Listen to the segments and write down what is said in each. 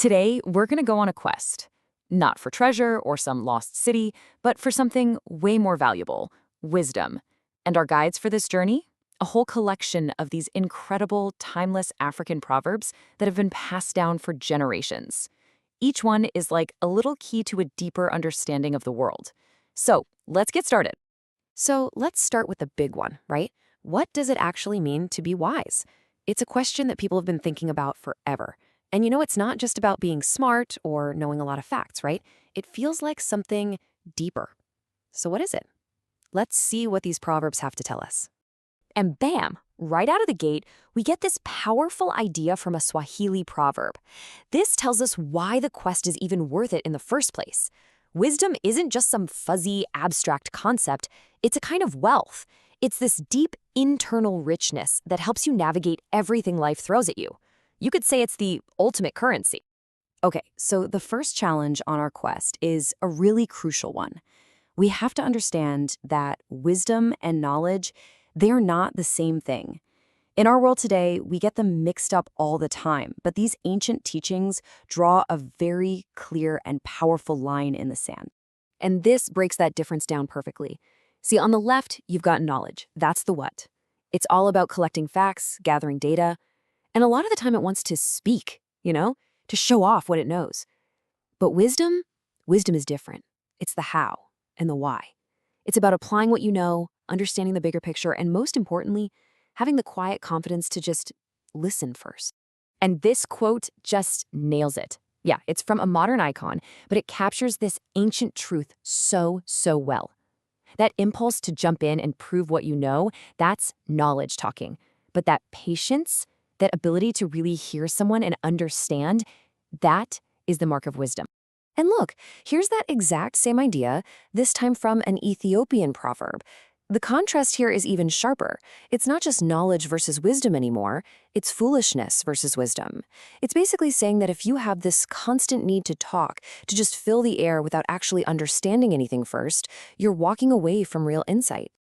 Today, we're going to go on a quest. Not for treasure or some lost city, but for something way more valuable, wisdom. And our guides for this journey? A whole collection of these incredible, timeless African proverbs that have been passed down for generations. Each one is like a little key to a deeper understanding of the world. So, let's get started. So let's start with the big one, right? What does it actually mean to be wise? It's a question that people have been thinking about forever. And it's not just about being smart or knowing a lot of facts, right? It feels like something deeper. So what is it? Let's see what these proverbs have to tell us. And bam, right out of the gate, we get this powerful idea from a Swahili proverb. This tells us why the quest is even worth it in the first place. Wisdom isn't just some fuzzy, abstract concept, it's a kind of wealth. It's this deep internal richness that helps you navigate everything life throws at you. You could say it's the ultimate currency. Okay, so the first challenge on our quest is a really crucial one. We have to understand that wisdom and knowledge, they are not the same thing. In our world today, we get them mixed up all the time, but these ancient teachings draw a very clear and powerful line in the sand. And this breaks that difference down perfectly. See, on the left, you've got knowledge. That's the what. It's all about collecting facts, gathering data, and a lot of the time it wants to speak, to show off what it knows. But wisdom is different. It's the how and the why. It's about applying what you know, understanding the bigger picture, and most importantly, having the quiet confidence to just listen first. And this quote just nails it. Yeah, it's from a modern icon, but it captures this ancient truth so well. That impulse to jump in and prove what you know, that's knowledge talking. But that patience, that ability to really hear someone and understand, that is the mark of wisdom. And look, here's that exact same idea, this time from an Ethiopian proverb. The contrast here is even sharper. It's not just knowledge versus wisdom anymore, it's foolishness versus wisdom. It's basically saying that if you have this constant need to talk, to just fill the air without actually understanding anything first, you're walking away from real insight.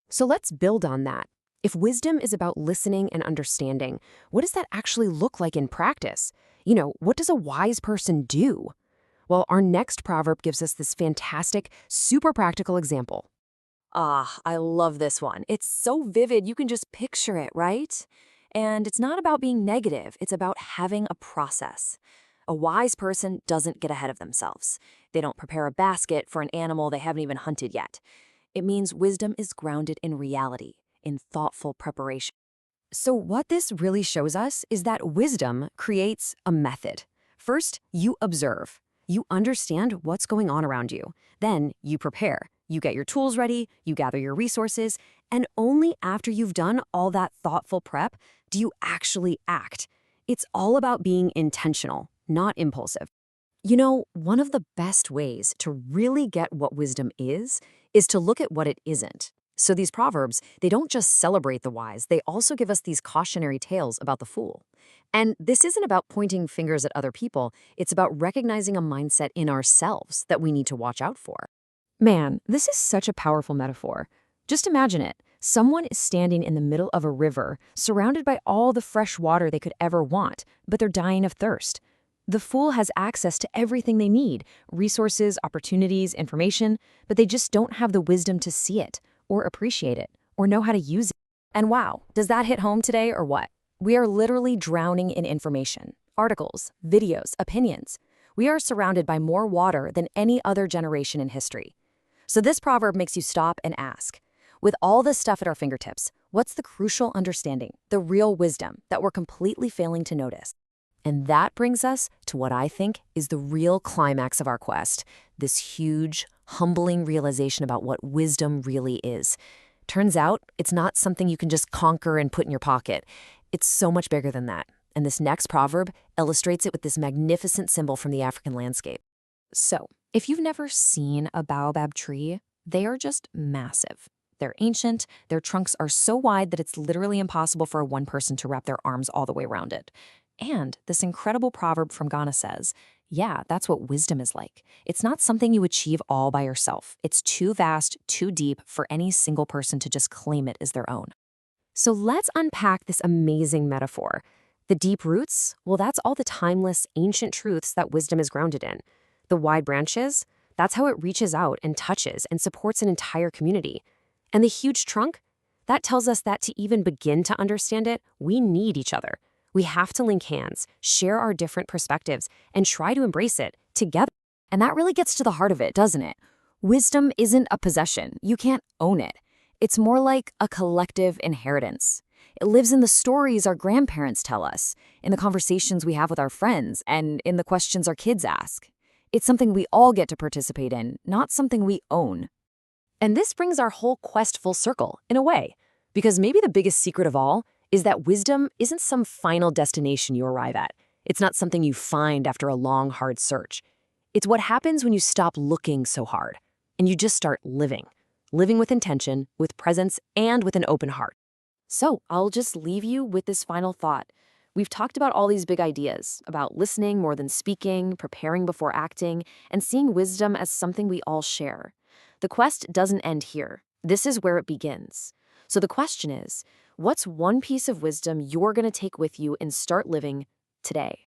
So let's build on that. If wisdom is about listening and understanding, what does that actually look like in practice? What does a wise person do? Well, our next proverb gives us this fantastic, super practical example. Ah, I love this one. It's so vivid, you can just picture it, right? And it's not about being negative, it's about having a process. A wise person doesn't get ahead of themselves. They don't prepare a basket for an animal they haven't even hunted yet. It means wisdom is grounded in reality, in thoughtful preparation. So what this really shows us is that wisdom creates a method. First, you observe. You understand what's going on around you. Then you prepare. You get your tools ready, you gather your resources, and only after you've done all that thoughtful prep do you actually act. It's all about being intentional, not impulsive. One of the best ways to really get what wisdom is to look at what it isn't. So these proverbs, they don't just celebrate the wise, they also give us these cautionary tales about the fool. And this isn't about pointing fingers at other people, it's about recognizing a mindset in ourselves that we need to watch out for. Man, this is such a powerful metaphor. Just imagine it. Someone is standing in the middle of a river, surrounded by all the fresh water they could ever want, but they're dying of thirst. The fool has access to everything they need, resources, opportunities, information, but they just don't have the wisdom to see it, or appreciate it, or know how to use it. And wow, does that hit home today or what? We are literally drowning in information, articles, videos, opinions. We are surrounded by more water than any other generation in history. So this proverb makes you stop and ask, with all this stuff at our fingertips, what's the crucial understanding, the real wisdom that we're completely failing to notice? And that brings us to what I think is the real climax of our quest, this huge, humbling realization about what wisdom really is. Turns out, it's not something you can just conquer and put in your pocket. It's so much bigger than that. And this next proverb illustrates it with this magnificent symbol from the African landscape. So, if you've never seen a baobab tree, they are just massive. They're ancient, their trunks are so wide that it's literally impossible for one person to wrap their arms all the way around it. And this incredible proverb from Ghana says, yeah, that's what wisdom is like. It's not something you achieve all by yourself. It's too vast, too deep for any single person to just claim it as their own. So let's unpack this amazing metaphor. The deep roots? Well, that's all the timeless, ancient truths that wisdom is grounded in. The wide branches? That's how it reaches out and touches and supports an entire community. And the huge trunk? That tells us that to even begin to understand it, we need each other. We have to link hands, share our different perspectives, and try to embrace it together. And that really gets to the heart of it, doesn't it? Wisdom isn't a possession. You can't own it. It's more like a collective inheritance. It lives in the stories our grandparents tell us, in the conversations we have with our friends, and in the questions our kids ask. It's something we all get to participate in, not something we own. And this brings our whole quest full circle, in a way. Because maybe the biggest secret of all is that wisdom isn't some final destination you arrive at. It's not something you find after a long, hard search. It's what happens when you stop looking so hard and you just start living. Living with intention, with presence, and with an open heart. So I'll just leave you with this final thought. We've talked about all these big ideas, about listening more than speaking, preparing before acting, and seeing wisdom as something we all share. The quest doesn't end here. This is where it begins. So the question is, what's one piece of wisdom you're going to take with you and start living today?